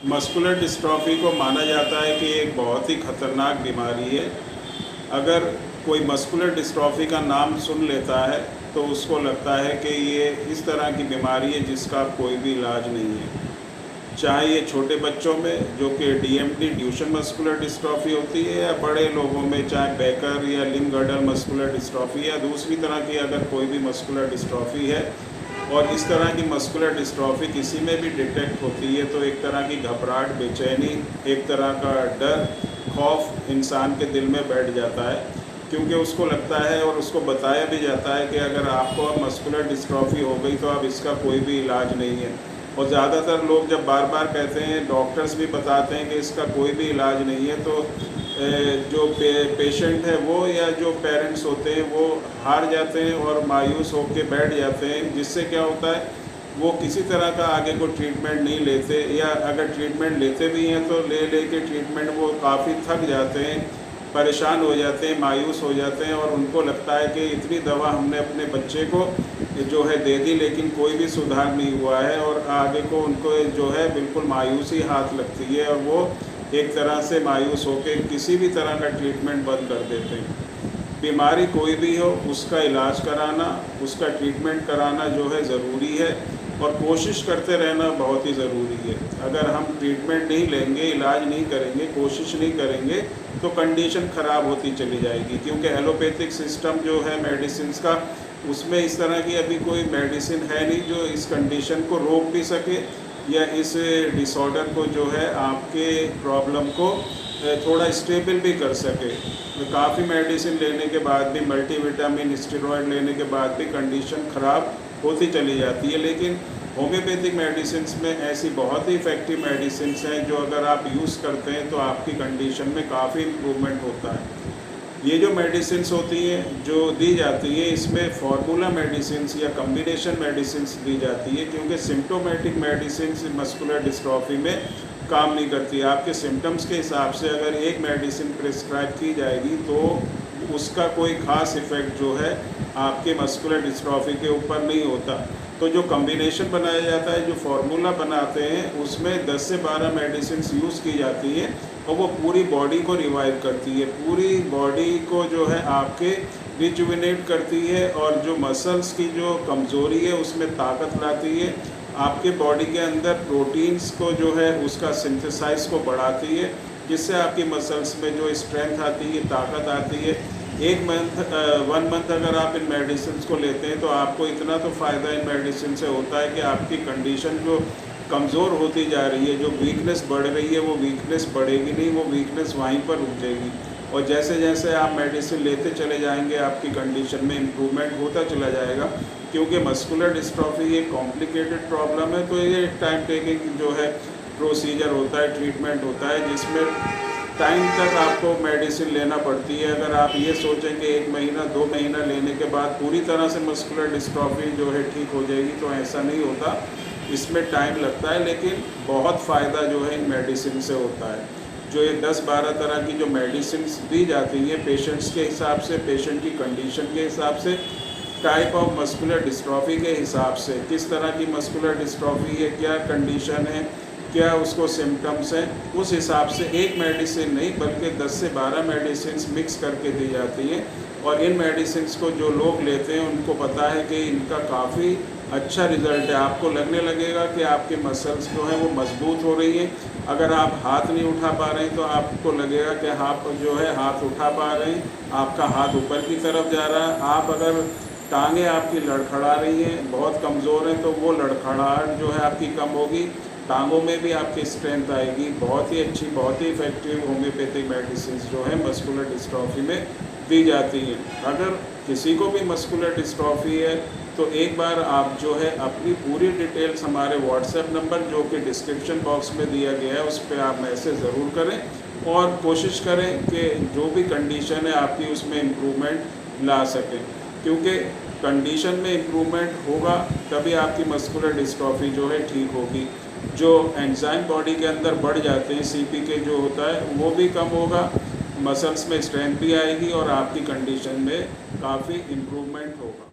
Muscular dystrophy को माना जाता है कि एक बहुत ही खतरनाक बीमारी है। अगर कोई मस्कुलर डिस्ट्रॉफी का नाम सुन लेता है तो उसको लगता है कि ये इस तरह की बीमारी है जिसका कोई भी इलाज नहीं है। चाहे ये छोटे बच्चों में जो कि डीएमडी ड्यूशन मस्कुलर डिस्ट्रॉफी होती है, या बड़े लोगों में चाहे बेकर या लिंग-गडल मस्कुलर डिस्ट्रॉफी या दूसरी तरह की अगर कोई भी मस्कुलर डिस्ट्रॉफी है, और इस तरह की मस्कुलर डिस्ट्रॉफी किसी में भी डिटेक्ट होती है तो एक तरह की घबराहट, बेचैनी, एक तरह का डर, खौफ इंसान के दिल में बैठ जाता है, क्योंकि उसको लगता है और उसको बताया भी जाता है कि अगर आपको अब मस्कुलर डिस्ट्रॉफी हो गई तो अब इसका कोई भी इलाज नहीं है। और ज़्यादातर लोग जब बार बार कहते हैं, डॉक्टर्स भी बताते हैं कि इसका कोई भी इलाज नहीं है, तो जो पेशेंट है वो या जो पेरेंट्स होते हैं वो हार जाते हैं और मायूस होकर बैठ जाते हैं, जिससे क्या होता है वो किसी तरह का आगे को ट्रीटमेंट नहीं लेते, या अगर ट्रीटमेंट लेते भी हैं तो ले के ट्रीटमेंट वो काफ़ी थक जाते हैं, परेशान हो जाते हैं, मायूस हो जाते हैं, और उनको लगता है कि इतनी दवा हमने अपने बच्चे को जो है दे दी लेकिन कोई भी सुधार नहीं हुआ है, और आगे को उनको जो है बिल्कुल मायूसी हाथ लगती है और वो एक तरह से मायूस होकर किसी भी तरह का ट्रीटमेंट बंद कर देते हैं। बीमारी कोई भी हो उसका इलाज कराना, उसका ट्रीटमेंट कराना जो है ज़रूरी है, और कोशिश करते रहना बहुत ही ज़रूरी है। अगर हम ट्रीटमेंट नहीं लेंगे, इलाज नहीं करेंगे, कोशिश नहीं करेंगे तो कंडीशन ख़राब होती चली जाएगी, क्योंकि एलोपैथिक सिस्टम जो है मेडिसिन का, उसमें इस तरह की अभी कोई मेडिसिन है नहीं जो इस कंडीशन को रोक भी सके या इस डिसऑर्डर को जो है आपके प्रॉब्लम को थोड़ा स्टेबल भी कर सके। तो काफ़ी मेडिसिन लेने के बाद भी, मल्टीविटामिन, स्टेरॉयड लेने के बाद भी कंडीशन ख़राब होती चली जाती है, लेकिन होम्योपैथिक मेडिसिन में ऐसी बहुत ही इफ़ेक्टिव मेडिसिन हैं जो अगर आप यूज़ करते हैं तो आपकी कंडीशन में काफ़ी इम्प्रूवमेंट होता है। ये जो मेडिसिन्स होती हैं जो दी जाती है, इसमें फार्मूला मेडिसिन्स या कम्बिनेशन मेडिसिन्स दी जाती है, क्योंकि सिम्प्टोमेटिक मेडिसिन्स मस्कुलर डिस्ट्रॉफी में काम नहीं करती। आपके सिम्टम्स के हिसाब से अगर एक मेडिसिन प्रिस्क्राइब की जाएगी तो उसका कोई ख़ास इफ़ेक्ट जो है आपके मस्कुलर डिस्ट्रॉफी के ऊपर नहीं होता। तो जो कम्बिनेशन बनाया जाता है, जो फार्मूला बनाते हैं, उसमें 10 से 12 मेडिसिन्स यूज़ की जाती है और वो पूरी बॉडी को रिवाइव करती है, पूरी बॉडी को जो है आपके रिजुविनेट करती है, और जो मसल्स की जो कमज़ोरी है उसमें ताकत लाती है, आपके बॉडी के अंदर प्रोटीन्स को जो है उसका सिंथेसाइज को बढ़ाती है, जिससे आपकी मसल्स में जो स्ट्रेंथ आती है, ताकत आती है। 1 मंथ अगर आप इन मेडिसिन को लेते हैं तो आपको इतना तो फ़ायदा इन मेडिसिन से होता है कि आपकी कंडीशन जो कमज़ोर होती जा रही है, जो वीकनेस बढ़ रही है, वो वीकनेस बढ़ेगी नहीं, वो वीकनेस वहीं पर रुक जाएगी। और जैसे जैसे आप मेडिसिन लेते चले जाएंगे आपकी कंडीशन में इम्प्रूवमेंट होता चला जाएगा, क्योंकि मस्कुलर डिस्ट्रॉफी एक कॉम्प्लिकेटेड प्रॉब्लम है, तो ये टाइम टेकिंग जो है प्रोसीजर होता है, ट्रीटमेंट होता है, जिसमें टाइम तक आपको मेडिसिन लेना पड़ती है। अगर आप ये सोचेंगे 1 महीना 2 महीना लेने के बाद पूरी तरह से मस्कुलर डिस्ट्रॉफी जो है ठीक हो जाएगी, तो ऐसा नहीं होता, इसमें टाइम लगता है, लेकिन बहुत फ़ायदा जो है इन मेडिसिन से होता है। जो ये 10-12 तरह की जो मेडिसिन दी जाती हैं पेशेंट्स के हिसाब से, पेशेंट की कंडीशन के हिसाब से, टाइप ऑफ मस्कुलर डिस्ट्रॉफी के हिसाब से, किस तरह की मस्कुलर डिस्ट्रॉफी है, क्या कंडीशन है, क्या उसको सिम्टम्स हैं, उस हिसाब से एक मेडिसिन नहीं बल्कि 10 से 12 मेडिसिन मिक्स करके दी जाती हैं। और इन मेडिसिन को जो लोग लेते हैं उनको पता है कि इनका काफ़ी अच्छा रिज़ल्ट है। आपको लगने लगेगा कि आपके मसल्स जो हैं वो मजबूत हो रही हैं। अगर आप हाथ नहीं उठा पा रहे हैं तो आपको लगेगा कि आप जो है हाथ उठा पा रहे हैं, आपका हाथ ऊपर की तरफ जा रहा है। आप अगर टांगें आपकी लड़खड़ा रही हैं, बहुत कमज़ोर हैं, तो वो लड़खड़ाहट जो है आपकी कम होगी, टांगों में भी आपकी स्ट्रेंथ आएगी। बहुत ही अच्छी, बहुत ही इफ़ेक्टिव होम्योपैथिक मेडिसिन जो है मस्कुलर डिस्ट्रॉफी में दी जाती हैं। अगर किसी को भी मस्कुलर डिस्ट्रॉफी है तो एक बार आप जो है अपनी पूरी डिटेल्स हमारे व्हाट्सएप नंबर जो कि डिस्क्रिप्शन बॉक्स में दिया गया है उस पर आप मैसेज ज़रूर करें, और कोशिश करें कि जो भी कंडीशन है आपकी उसमें इम्प्रूवमेंट ला सकें, क्योंकि कंडीशन में इम्प्रूवमेंट होगा तभी आपकी मस्कुलर डिस्ट्रॉफी जो है ठीक होगी। जो एंजाइम बॉडी के अंदर बढ़ जाते हैं, CPK जो होता है वो भी कम होगा, मसल्स में स्ट्रेंथ भी आएगी और आपकी कंडीशन में काफ़ी इम्प्रूवमेंट होगा।